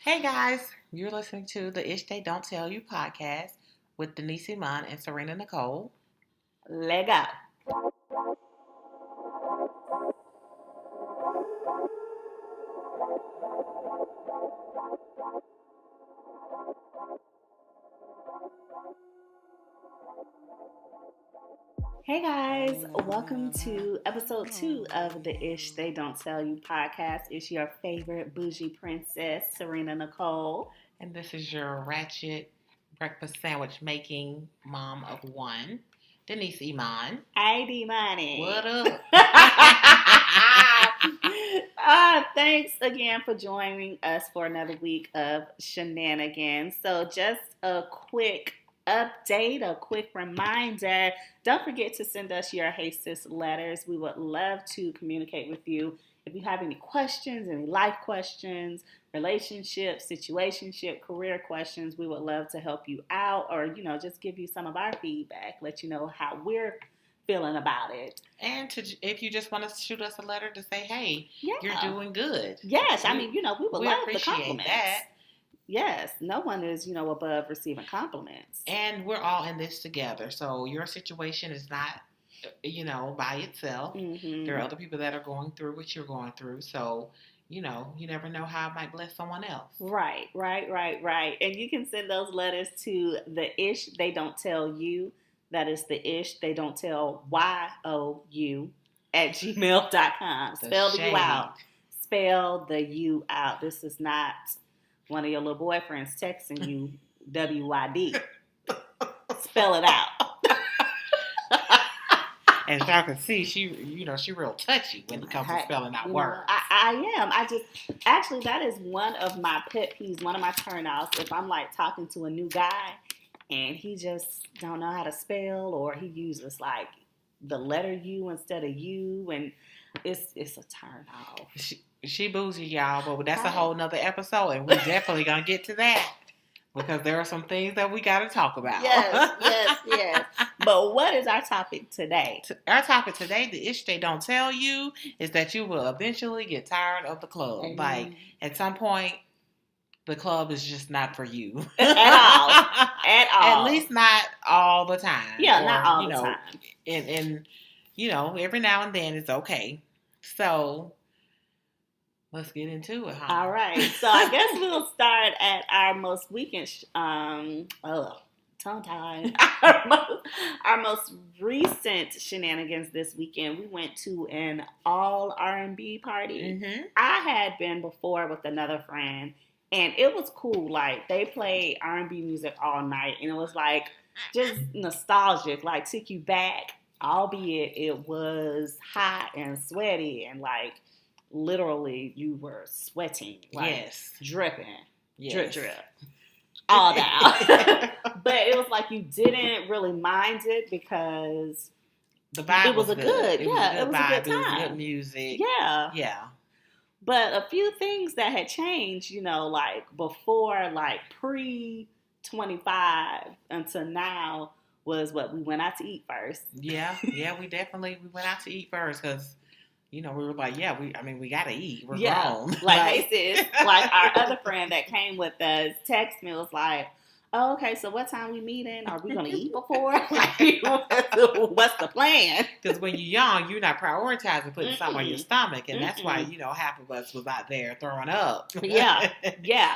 Hey guys, you're listening to the Ish They Don't Tell You podcast with Denise Iman and Serena Nicole. Let go. Hey guys, welcome to episode 2 of the Ish They Don't Tell You podcast. It's your favorite bougie princess, Serena Nicole. And this is your ratchet breakfast sandwich making mom of one, Denise Iman. Hey, D-Money. What up? Thanks again for joining us for another week of shenanigans. So just a quick update, a quick reminder. Don't forget to send us your Hey Sis letters. We would love to communicate with you. If you have any questions, any life questions, relationship, situationship, career questions, we would love to help you out or, just give you some of our feedback, let you know how we're feeling about it. And if you just want to shoot us a letter to say, hey, you're doing good. Yes, we would love the compliments. That. Yes, no one is, above receiving compliments. And we're all in this together. So your situation is not, by itself. Mm-hmm. There are other people that are going through what you're going through. So, you never know how it might bless someone else. Right. And you can send those letters to the Ish They Don't Tell You. That is the Ish They Don't Tell YOU at gmail.com. Spell the U out. Spell the U out. This is not one of your little boyfriends texting you WYD. Spell it out. And y'all can see, she real touchy when it comes to spelling out words. I am. Actually, that is one of my pet peeves, one of my turn-offs. If I'm like talking to a new guy and he just don't know how to spell, or he uses like the letter U instead of U, and it's a turn-off. She bougie, y'all, but that's a whole nother episode, and we're definitely going to get to that. Because there are some things that we got to talk about. Yes. But what is our topic today? Our topic today, the Ish They Don't Tell You, is that you will eventually get tired of the club. Mm-hmm. Like, at some point, the club is just not for you. At all. At least not all the time. Yeah, not all the time. And, every now and then it's okay. So let's get into it, huh? All right. So I guess we'll start at our most weekend, tongue-tied. Our most recent shenanigans this weekend. We went to an all R&B party. Mm-hmm. I had been before with another friend, and it was cool. Like, they played R&B music all night, and it was like just nostalgic, like took you back, albeit it was hot and sweaty and like literally you were sweating, like yes, dripping, yes. drip, all down. But it was like you didn't really mind it because the vibe was good. It was a good time. It was good music. Yeah. But a few things that had changed, like before, like pre-25 until now, was what we went out to eat first. Yeah, we went out to eat first because we were like, we gotta eat. We're grown. Like, hey sis, like our other friend that came with us texted me, was like, oh, okay, so what time we meeting? Are we gonna eat before? Like, what's the plan? Because when you're young, you're not prioritizing putting something on your stomach, and that's why half of us was out there throwing up. Yeah.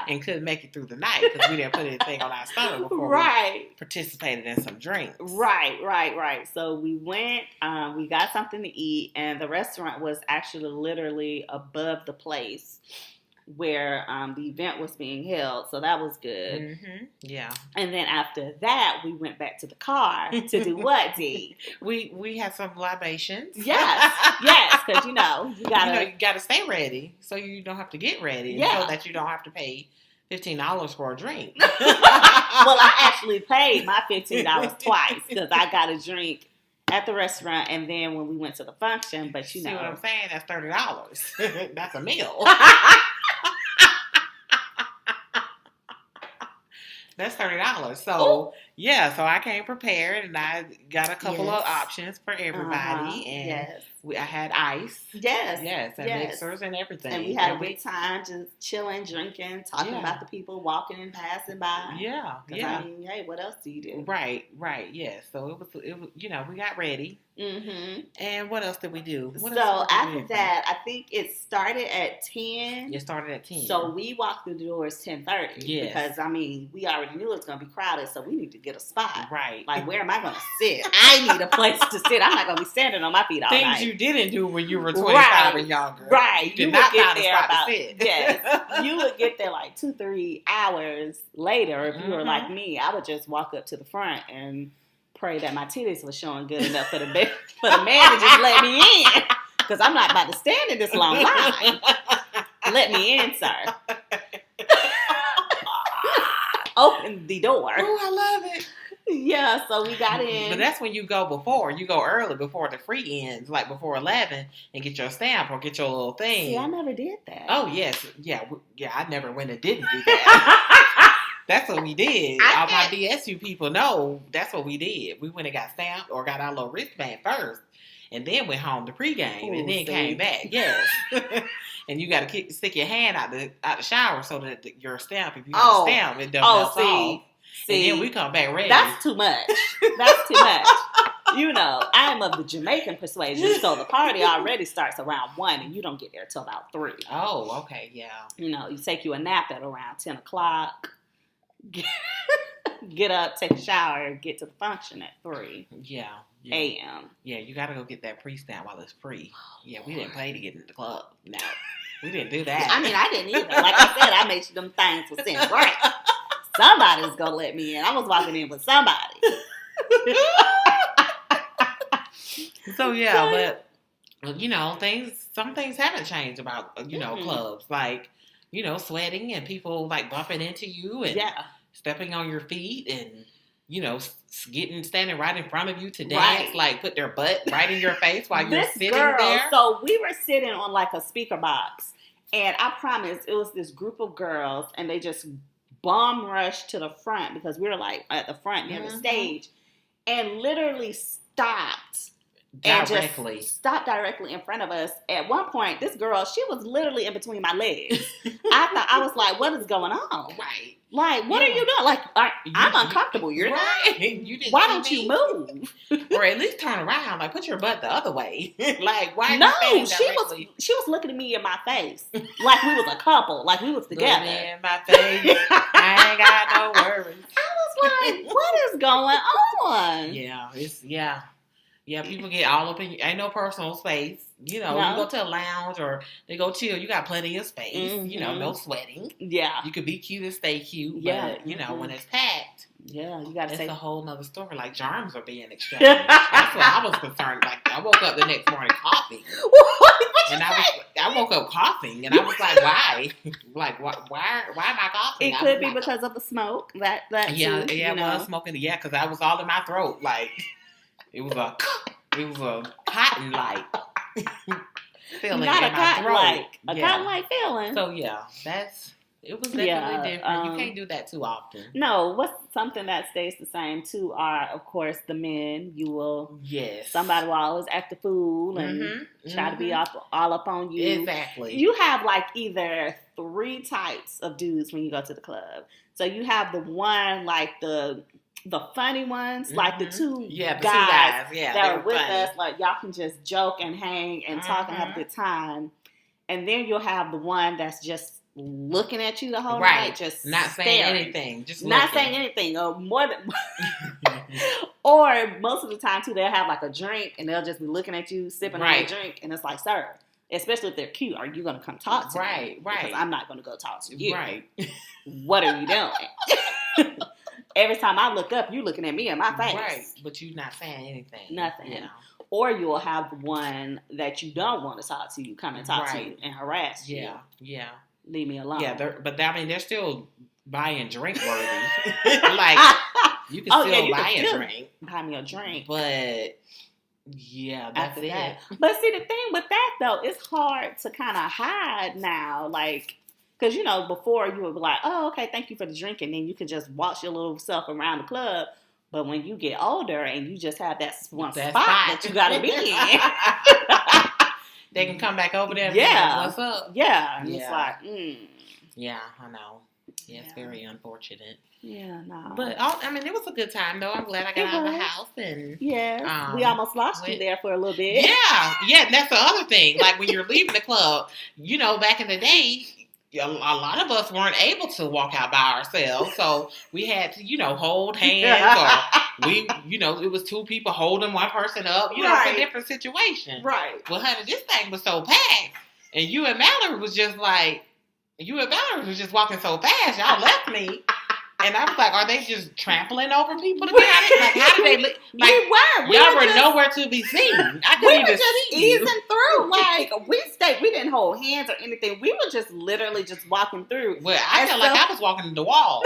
And couldn't make it through the night because we didn't put anything on our stomach before we participated in some drinks. Right. So we went, we got something to eat, and the restaurant was actually literally above the place where the event was being held, so that was good. Mm-hmm. Yeah. And then after that, we went back to the car to do what, D? We had some libations. Yes, because you gotta stay ready, so you don't have to get ready, so that you don't have to pay $15 for a drink. Well, I actually paid my $15 twice because I got a drink at the restaurant and then when we went to the function. But See what I'm saying? That's $30. That's a meal. That's $30. So, so I came prepared and I got a couple of options for everybody. And I had ice. Yes. And mixers and everything. And we had a good time just chilling, drinking, talking about the people walking and passing by. Yeah. I mean, hey, what else do you do? Right. Yes. So it was, we got ready. Mm-hmm. And what else did we do? After that, I think it started at 10. It started at 10. So we walked through the doors 10:30. Yes. Because, I mean, we already knew it was going to be crowded, so we need to get a spot. Right. Like, where am I going to sit? I need a place to sit. I'm not going to be standing on my feet all night. Things you didn't do when you were 25 and younger. Right. You did not find a spot to sit. Yes. You would get there like 2-3 hours later. If you were like me, I would just walk up to the front and pray that my titties were showing good enough for the man to just let me in. Because I'm not about to stand in this long line. Let me in, sir. Open the door. Oh, I love it. Yeah, so we got in. But that's when you go before. You go early before the free ends, like before 11, and get your stamp or get your little thing. See, I never did that. Oh, yes. Yeah, I never went and didn't do that. That's what we did. All my DSU people know that's what we did. We went and got stamped or got our little wristband first, and then went home to pregame, and then came back. Yes, and you got to stick your hand out the shower so that your stamp, if you have a stamp, it doesn't fall. See, and then we come back ready. That's too much. That's too much. You know, I am of the Jamaican persuasion, so the party already starts around 1, and you don't get there till about 3. Oh, okay, yeah. You know, you take you a nap at around 10 o'clock. Get up, take a shower, get to the function at 3 a.m. Yeah, you got to go get that pre-stamp while it's free. Yeah, we didn't pay to get in the club. No, we didn't do that. I mean, I didn't either. Like I said, I made sure them things was in right. Somebody's going to let me in. I was walking in with somebody. So, yeah, but, you know, some things haven't changed about, clubs. Like, sweating and people, like, bumping into you and stepping on your feet and, standing right in front of you to dance, like, put their butt right in your face while you're sitting there. So, we were sitting on, like, a speaker box, and I promise it was this group of girls, and they just bomb rushed to the front because we were, like, at the front near the stage, and literally stopped directly in front of us. At one point, this girl, she was literally in between my legs. I was like, what is going on? Right. Like, what are you doing? Like, I'm uncomfortable. You're not. Why don't you move? Or at least turn around. Like, put your butt the other way. Like, why? No, she was looking at me in my face like we was a couple, like we was together. Looking in my face. I ain't got no worries. I was like, what is going on? Yeah, people get all up in you. Ain't no personal space. You go to a lounge or they go chill. You got plenty of space. Mm-hmm. No sweating. Yeah. You could be cute and stay cute. Yeah. But, when it's packed. Yeah, you got to say. It's a whole nother story. Like, germs are being exchanged. That's what I was concerned. Like, I woke up the next morning coughing. And I woke up coughing. And I was like, why? Like, why am I coughing? It could be because of the smoke. That yeah, too, it was smoking. Yeah, because I was all in my throat. Like, it was a cotton like feeling Not in a my cotton throat. like. A cotton like feeling. So it was definitely different. You can't do that too often. No, what's something that stays the same too are, of course, the men. You will somebody will always act a fool and try to be all up on you. Exactly. You have like either 3 types of dudes when you go to the club. So you have the one like the funny ones, like the two guys that are with us, like y'all can just joke and hang and talk and have a good time. And then you'll have the one that's just looking at you the whole night, just not saying anything, just not saying anything, or more than, or most of the time too, they'll have like a drink and they'll just be looking at you, sipping on a drink, and it's like, sir, especially if they're cute, are you going to come talk to me? Right. Because I'm not going to go talk to you. Right. What are you doing? Every time I look up, you looking at me in my face. Right, but you're not saying anything. Nothing. Or you'll have the one that you don't want to talk to you come and talk to you and harass you. Yeah. Leave me alone. Yeah, they're still buying drink worthy. Like, you can still buy a drink. Buy me a drink. But, yeah, that's it. That. But see, the thing with that, though, it's hard to kind of hide now. Like, because, before you would be like, oh, okay, thank you for the drink. And then you could just watch your little self around the club. But when you get older and you just have that one spot that you got to be in. they can come back over there and be like, what's up? Yeah. And Yeah. it's like, Yeah, I know. Yeah, it's very unfortunate. Yeah, no. But, I mean, it was a good time, though. I'm glad I got out of the house. And we almost lost you there for a little bit. Yeah, and that's the other thing. Like, when you're leaving the club, you know, back in the day, a lot of us weren't able to walk out by ourselves. So we had to, you know, hold hands or it was two people holding one person up. You know, it's a different situation. Right. Well, honey, this thing was so packed. And you and Mallory was just walking so fast. Y'all left me. And I was like, are they just trampling over people to get out of here? Like, how did they leave? Like, y'all were nowhere to be seen. I couldn't even see you. Easing through. Like, we didn't hold hands or anything. We were just literally just walking through. Well, I felt like I was walking in the wall.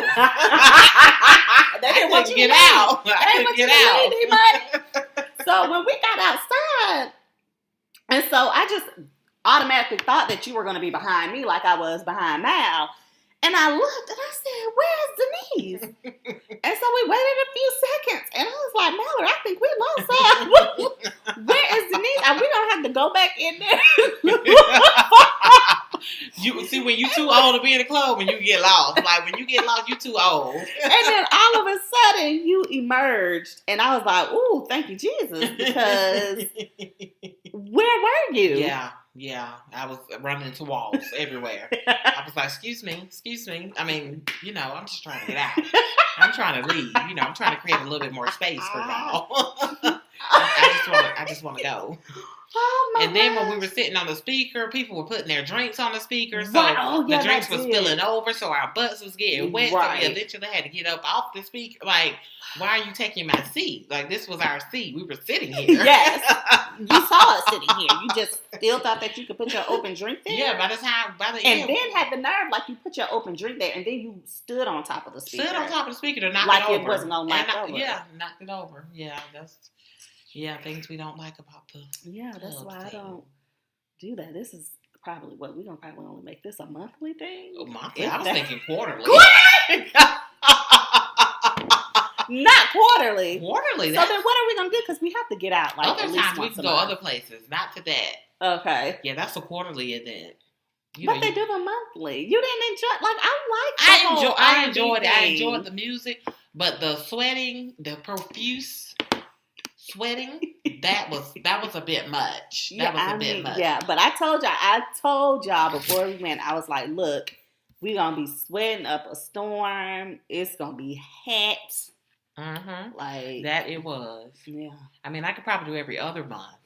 They didn't want you to get out. I couldn't get out. So when we got outside, and so I just automatically thought that you were going to be behind me like I was behind Mal. And I looked and I said, where's Denise? And so we waited a few seconds. And I was like, Mallory, I think we lost her. Where is Denise? And we don't have to go back in there. You see, when you too old to be in the club, when you get lost. Like, when you get lost, you too old. And then all of a sudden, you emerged. And I was like, ooh, thank you, Jesus. Because where were you? Yeah, I was running into walls everywhere. I was like, excuse me. I mean, you know, I'm just trying to get out. I'm trying to leave. You know, I'm trying to create a little bit more space for y'all. I just want to go. And then when we were sitting on the speaker, people were putting their drinks on the speaker. So the drinks was spilling over, so our butts was getting wet. So we eventually had to get up off the speaker. Like, why are you taking my seat? Like, this was our seat. We were sitting here. Yes. You saw us sitting here. You just still thought that you could put your open drink there? Yeah, by the end. And then had the nerve, like, you put your open drink there, and then you stood on top of the speaker. Stood on top of the speaker to knock it over. Like it wasn't going to knock over. Yeah, knocked it over. Yeah, that's... Yeah, things we don't like about the that's why I don't do that. This is probably what we're going to probably only make this a monthly thing. Oh, monthly? I was thinking quarterly. Not quarterly. Quarterly. So then what are we going to do? Because we have to get out. Like, other times we can go other places. Not to that. Okay. Yeah, that's a quarterly event. But they do them monthly. You didn't enjoy. Like, I enjoyed it. I enjoyed the music, but the sweating, the profuse sweating, that was a bit much. That was a bit much. Yeah, but I told y'all before we went, I was like, look, we're gonna be sweating up a storm. It's gonna be hot. Mm-hmm. Like that it was. Yeah. I mean, I could probably do every other month.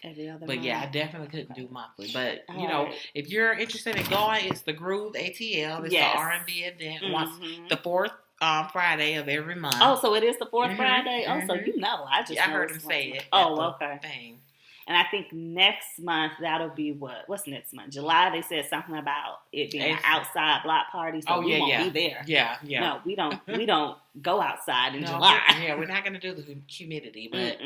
But yeah, I definitely couldn't do monthly. But you know, if you're interested in going, it's the Groove ATL. It's the R&B event once the fourth Friday of every month. Oh, so it is the fourth Friday? Oh, so you know. I heard him say it. Oh, okay. Thing. And I think next month, that'll be what? What's next month? July, they said something about it being an outside block party, so we won't be there. Yeah. No, we don't go outsdy in July. We're not going to do the humidity, but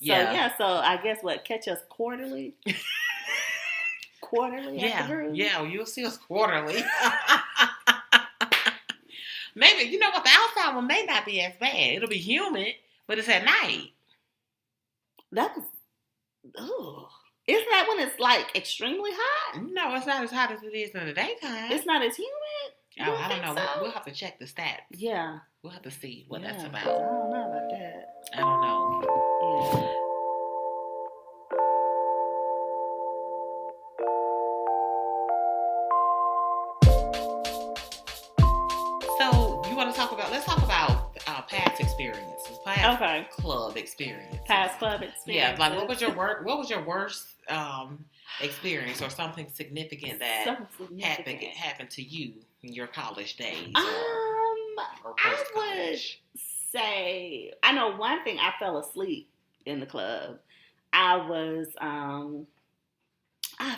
so I guess catch us quarterly? Quarterly at the Groove? Yeah, you'll see us quarterly. Maybe, you know what, the outside one may not be as bad. It'll be humid, but it's at night. Isn't that when it's like extremely hot? No, it's not as hot as it is in the daytime. It's not as humid? Oh, I don't know. So? We'll have to check the stats. Yeah. We'll have to see what that's about. I don't know about that. I don't know. Yeah. Let's talk about past experiences, past club experiences. Past club experiences. Yeah, like what was your worst experience or something significant that happened to you in your college days? Or I would say, I know one thing, I fell asleep in the club. I was, I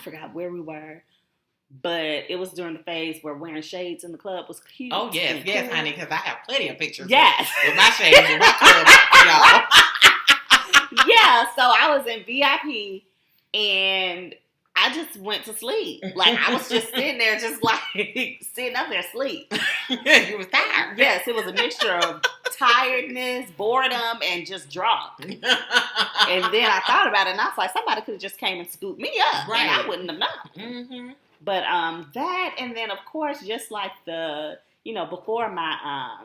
forgot where we were. But it was during the phase where wearing shades in the club was cute. Oh, yes, honey, because I have plenty of pictures with my shades in my club, y'all. Yeah, so I was in VIP, and I just went to sleep. Like, I was just sitting there, sitting up there asleep. You was tired. Yes, it was a mixture of tiredness, boredom, and just drunk. And then I thought about it, and I was like, somebody could have just came and scooped me up, and I wouldn't have known. Mm-hmm. But that, and then of course, just like the, before my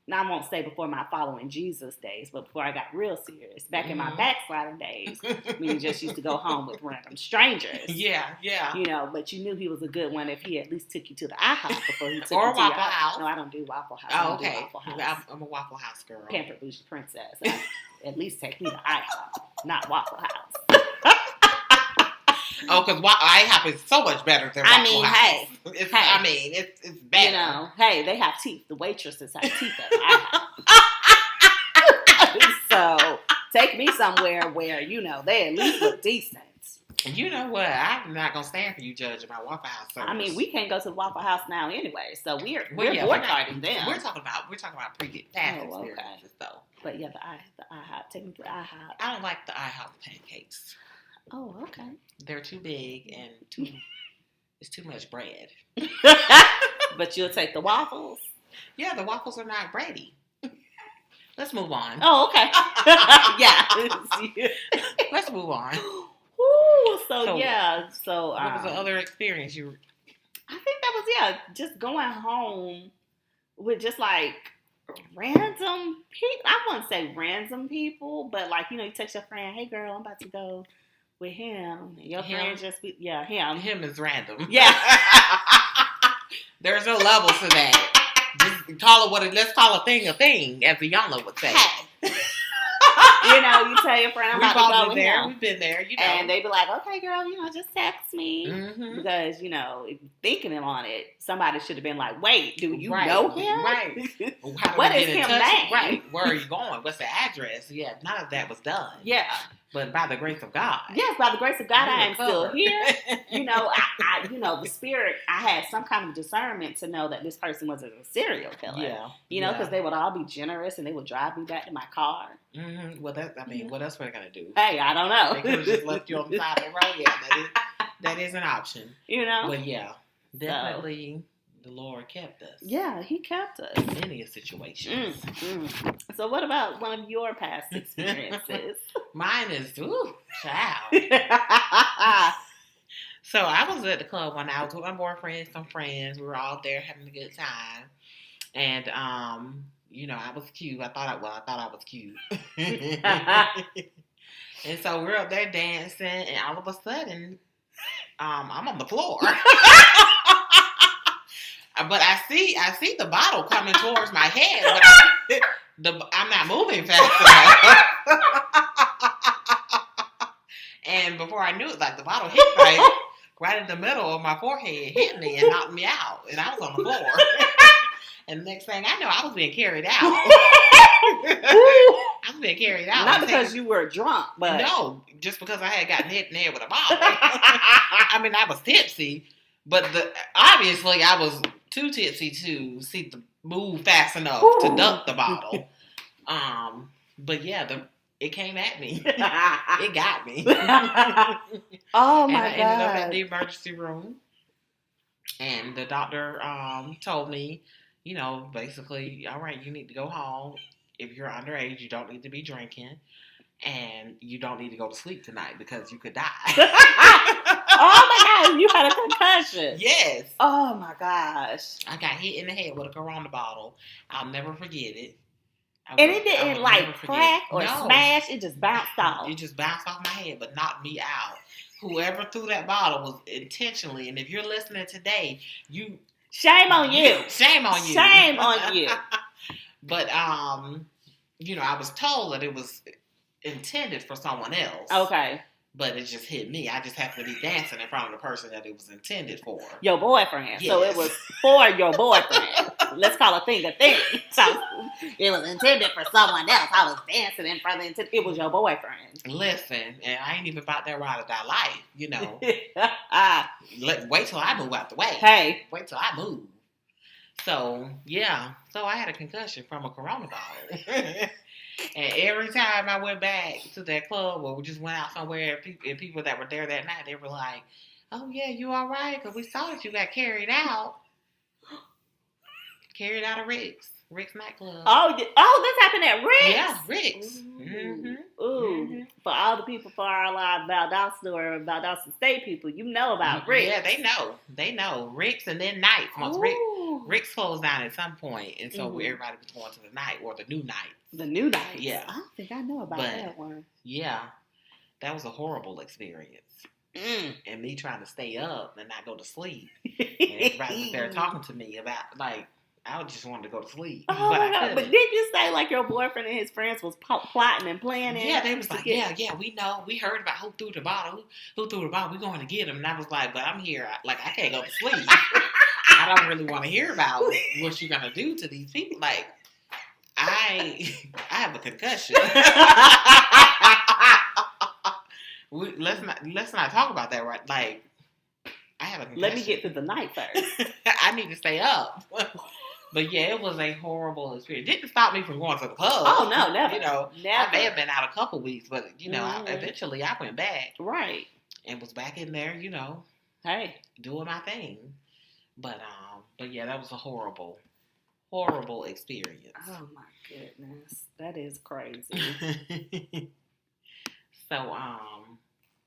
I won't say before my following Jesus days, but before I got real serious, back in my backsliding days, we just used to go home with random strangers. Yeah. But you knew he was a good one if he at least took you to the IHOP before he took or you to Waffle your House. No, I don't do Waffle House. Oh, okay. Waffle House. I'm a Waffle House girl. Pampered Bougie Princess. At least take me to IHOP, not Waffle House. Oh, because IHOP is so much better than Waffle House. It's better. Hey, they have teeth. The waitresses have teeth at IHOP. So take me somewhere where, they at least look decent. You know what? I'm not going to stand for you judging my Waffle House service. I mean, we can't go to the Waffle House now anyway, so we're boycotting them. We're talking about past experiences, though. But yeah, the IHOP. Take me to the IHOP. I don't like the IHOP pancakes. Oh, okay. They're too big and it's too much bread. But you'll take the waffles? Yeah, the waffles are not bready. Let's move on. Oh, okay. Yeah. Let's move on. Ooh, so what was the other experience you? I think that was just going home with just like random people. I wouldn't say random people, but like you text your friend, "Hey girl, I'm about to go with him." And your friend just him. Him is random. Yeah. There's no levels to that. Just call it let's call a thing, as the Yana would say. You tell your friend I'm about to go with him. We've been there, And they be like, okay, girl, just text me. Mm-hmm. Because, if you're thinking on it, somebody should have been like, wait, do you know him? Right. What is his name? Right. Where are you going? What's the address? Yeah, none of that was done. Yeah. But by the grace of God. Yes, by the grace of God, I am still here. I the spirit, I had some kind of discernment to know that this person wasn't a serial killer. Yeah. Because they would all be generous and they would drive me back to my car. Mm-hmm. Well, what else were they going to do? Hey, I don't know. They could have just left you on the side of the road. Yeah, that is an option. But yeah, definitely the Lord kept us. Yeah, he kept us. In many situations. So what about one of your past experiences? Mine is, child. So I was at the club one night. I was with my boyfriend, some friends. We were all there having a good time. And, I was cute. I thought I was cute. And so we're up there dancing, and all of a sudden, I'm on the floor. But I see the bottle coming towards my head, but I'm not moving fast enough. And before I knew it, like the bottle hit right in the middle of my forehead, hit me and knocked me out, and I was on the floor. And the next thing I know, I was being carried out. I was being carried out. Not because you were drunk, but no, just because I had gotten hit in the head with a bottle. I mean, I was tipsy, but obviously I was too tipsy to move fast enough to duck the bottle. But yeah, it came at me. It got me. Oh my God! And I ended up at the emergency room, and the doctor told me, basically, all right, you need to go home. If you're underage, you don't need to be drinking, and you don't need to go to sleep tonight because you could die. Oh my God, you had a concussion. Yes. Oh my gosh. I got hit in the head with a Corona bottle. I'll never forget it. And it didn't crack or smash. It just bounced off. It just bounced off my head, but knocked me out. Whoever threw that bottle was intentionally. And if you're listening today, shame on you. Shame on you. Shame on you. But I was told that it was intended for someone else. Okay. But it just hit me. I just happened to be dancing in front of the person that it was intended for. Your boyfriend. Yes. So it was for your boyfriend. Let's call a thing a thing. So it was intended for someone else. I was dancing in front of it was your boyfriend. Listen, and I ain't even about that ride or die life, Wait till I move out the way. Hey. Wait till I move. So, yeah. So I had a concussion from a Corona bottle. And every time I went back to that club or we just went out somewhere and people that were there that night, they were like, oh, yeah, you all right? Because we saw that you got carried out. Carried out of Rick's. Rick's nightclub. Oh, this happened at Rick's? Yeah, Rick's. Ooh. For all the people for our live Valdosta or Valdosta State people, you know about Rick's. Yeah, they know. Rick's and then Nights. Once Rick's closed down at some point, and so everybody was going to the night or the new night. The new night. Yeah. I don't think I know about that one. Yeah. That was a horrible experience. And me trying to stay up and not go to sleep. And everybody was there talking to me about, like, I just wanted to go to sleep. Oh my God. But did you say, like, your boyfriend and his friends was plotting and planning? Yeah, they was like, yeah, we know. We heard about who threw the bottle. Who threw the bottle. We're going to get him. And I was like, but I'm here. Like, I can't go to sleep. I don't really want to hear about what you're going to do to these people. Like, I have a concussion. Let's not talk about that, right? Like, I have a concussion. Let me get to the night first. I need to stay up. But yeah, it was a horrible experience. It didn't stop me from going to the club. Oh no, never. Never. I may have been out a couple weeks, but eventually I went back. Right. And was back in there, Hey, doing my thing. But yeah, that was a horrible experience. Oh my goodness, that is crazy. So,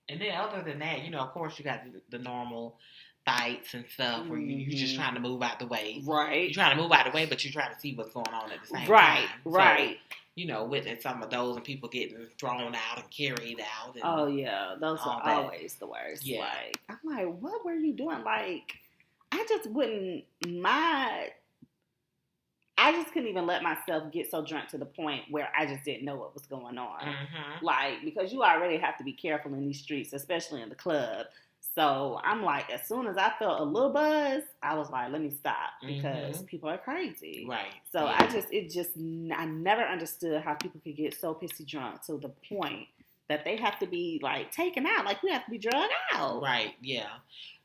and then other than that, of course you got the normal fights and stuff where you're just trying to move out the way. Right. You're trying to move out the way, but you're trying to see what's going on at the same time. Right. So, witnessing some of those and people getting thrown out and carried out. And oh yeah, those are always the worst. Yeah. Like, I'm like, what were you doing? Like, I just couldn't even let myself get so drunk to the point where I just didn't know what was going on. Mm-hmm. Like, because you already have to be careful in these streets, especially in the club. So I'm like, as soon as I felt a little buzz, I was like, let me stop because people are crazy. Right. So yeah. I never understood how people could get so pissy drunk to the point that they have to be like taken out. Like, we have to be drugged out. Right. Yeah.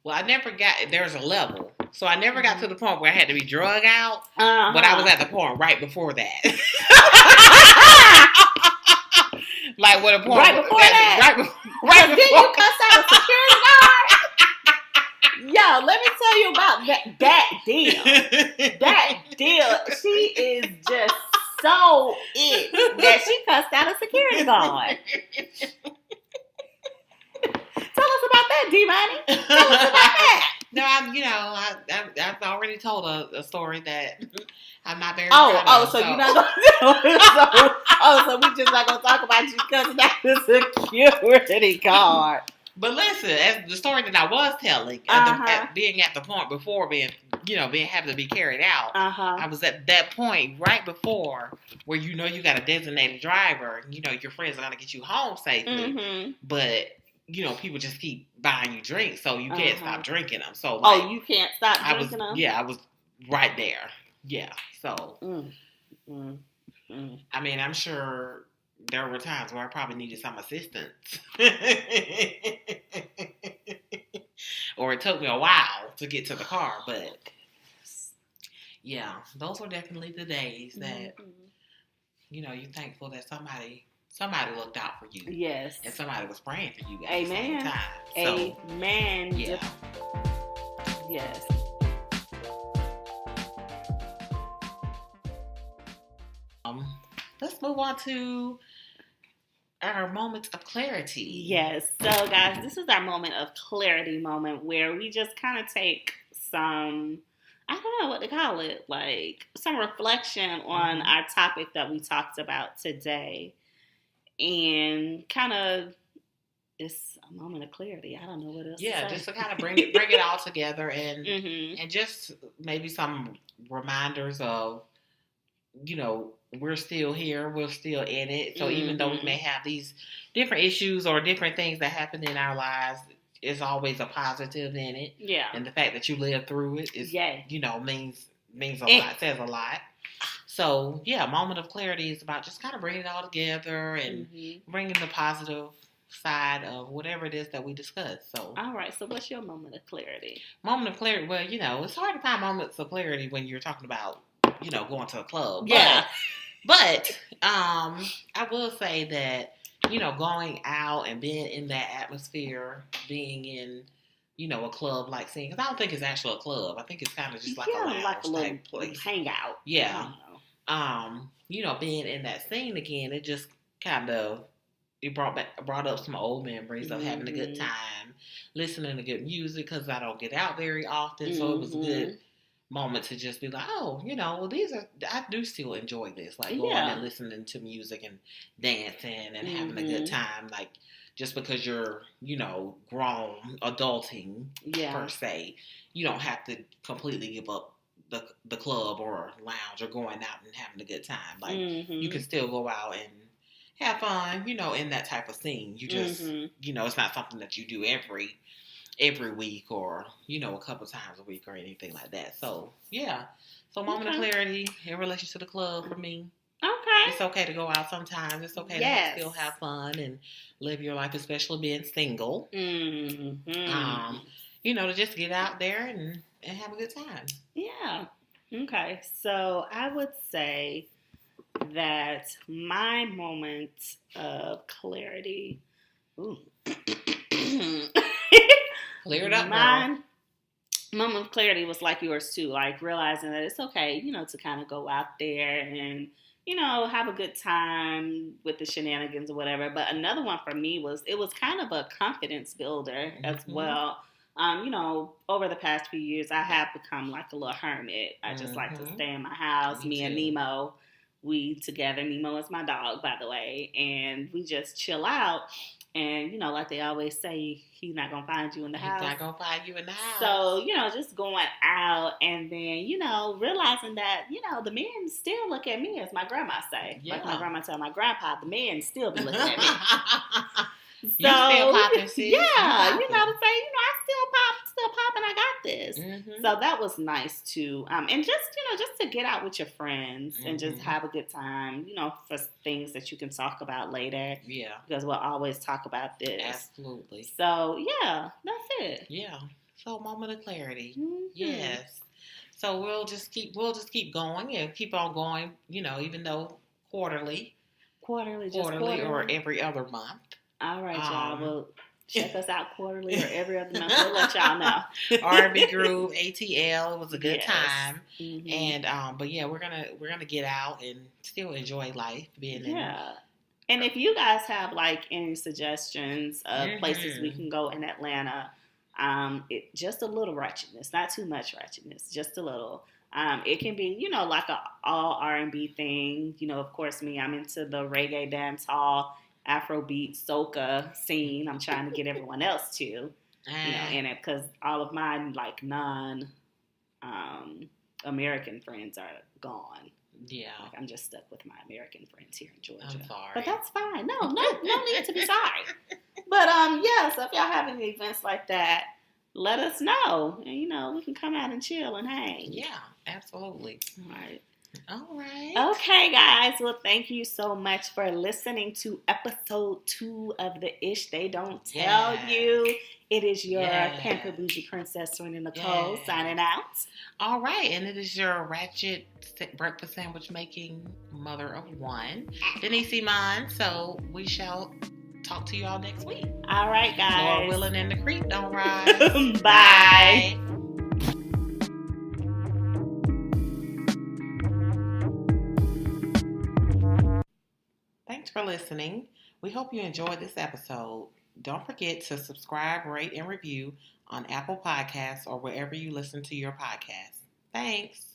Well, I never got, there's a level. So I never got to the point where I had to be drugged out, but I was at the point right before that. Like, what a point. Right before that? Right before. Did you cuss out a security guard? Yo, let me tell you about that deal. That deal, she is just so it that she cussed out a security guard. Tell us about that, D-Money. Tell us about that. No, I've already told a story that I'm not very proud of. So you're not going to so we just not going to talk about you cussing out the security guard. But listen, as the story that I was telling, being at the point before being having to be carried out, I was at that point right before where you got a designated driver, your friends are going to get you home safely, but people just keep buying you drinks, so you can't stop drinking them. So, you can't stop drinking them? Yeah, I was right there. Yeah, so, I mean, I'm sure there were times where I probably needed some assistance. Or it took me a while to get to the car, but, yeah, those were definitely the days that, you're thankful that somebody looked out for you. Yes. And somebody was praying for you at the same time. So, amen. Yeah. Yes. Let's move on to our moments of clarity. Yes. So, guys, this is our moment of clarity moment where we just kind of take some, I don't know what to call it, like some reflection on our topic that we talked about today. And kind of, it's a moment of clarity. I don't know what else. Yeah, just to kind of bring it all together and and just maybe some reminders of, we're still here, we're still in it. So even though we may have these different issues or different things that happen in our lives, there's always a positive in it. Yeah. And the fact that you live through it is, means a lot, says a lot. So, yeah, moment of clarity is about just kind of bringing it all together and bringing the positive side of whatever it is that we discuss. So, all right. So, what's your moment of clarity? Moment of clarity. Well, it's hard to find moments of clarity when you're talking about, going to a club. Yeah. But I will say that, going out and being in that atmosphere, being in, a club like scene, because I don't think it's actually a club. I think it's kind of just like a lounge like a little hangout. Yeah. being in that scene again, it just kind of brought up some old memories of having a good time, listening to good music because I don't get out very often, so it was a good moment to just be like, oh, I do still enjoy this, like going and listening to music and dancing and having a good time, like just because you're, grown, adulting per se, you don't have to completely give up the club or lounge or going out and having a good time. Like you can still go out and have fun, in that type of scene. You just, it's not something that you do every week or, a couple times a week or anything like that. So, yeah. So, moment of clarity in relation to the club for me. Okay. It's okay to go out sometimes. It's okay to still have fun and live your life, especially being single. To just get out there and have a good time. Yeah. Okay. So, I would say that my moment of clarity... Ooh. Cleared up, my moment of clarity was like yours too, like realizing that it's okay, to kind of go out there and, have a good time with the shenanigans or whatever. But another one for me was kind of a confidence builder as well. Over the past few years, I have become like a little hermit. I just like to stay in my house. Me and Nemo, we together. Nemo is my dog, by the way, and we just chill out. And, like they always say, he's not going to find you in the house. He's not going to find you in the house. So, just going out and then, realizing that, the men still look at me, as my grandma say. Yeah. Like my grandma tell my grandpa, the men still be looking at me. So, you still popping, sis. Yeah, you know what I'm saying? I still popping, I got this. So that was nice too. And just to get out with your friends and just have a good time, for things that you can talk about later. Yeah. Because we'll always talk about this. Absolutely. So, yeah, that's it. Yeah. So, moment of clarity. Yes. So, we'll just keep going and keep on going, even though quarterly or every other month. All right, y'all. Well, check us out quarterly or every other month. We'll let y'all know. R&B Groove, ATL. It was a good time. And but yeah, we're gonna get out and still enjoy life. And if you guys have like any suggestions of places we can go in Atlanta, just a little ratchetness, not too much ratchetness, just a little. It can be, like a all R&B thing. Of course, I'm into the reggae dance hall, Afrobeat, soca scene. I'm trying to get everyone else to, in it, because all of my like American friends are gone. Yeah, like, I'm just stuck with my American friends here in Georgia. I'm sorry, but that's fine. No need to be sorry. But so if y'all have any events like that, let us know, and we can come out and chill and hang. Yeah, absolutely. All right. Okay, guys. Well, thank you so much for listening to episode 2 of the Ish They Don't Tell You. It is your Pampered Bougie Princess, Serena Nicole, signing out. All right. And it is your ratchet breakfast sandwich making mother of one, Denise Iman. So we shall talk to you all next week. All right, guys. Lord willing and the creek don't rise. Bye. Thanks for listening. We hope you enjoyed this episode. Don't forget to subscribe, rate, and review on Apple Podcasts or wherever you listen to your podcasts. Thanks.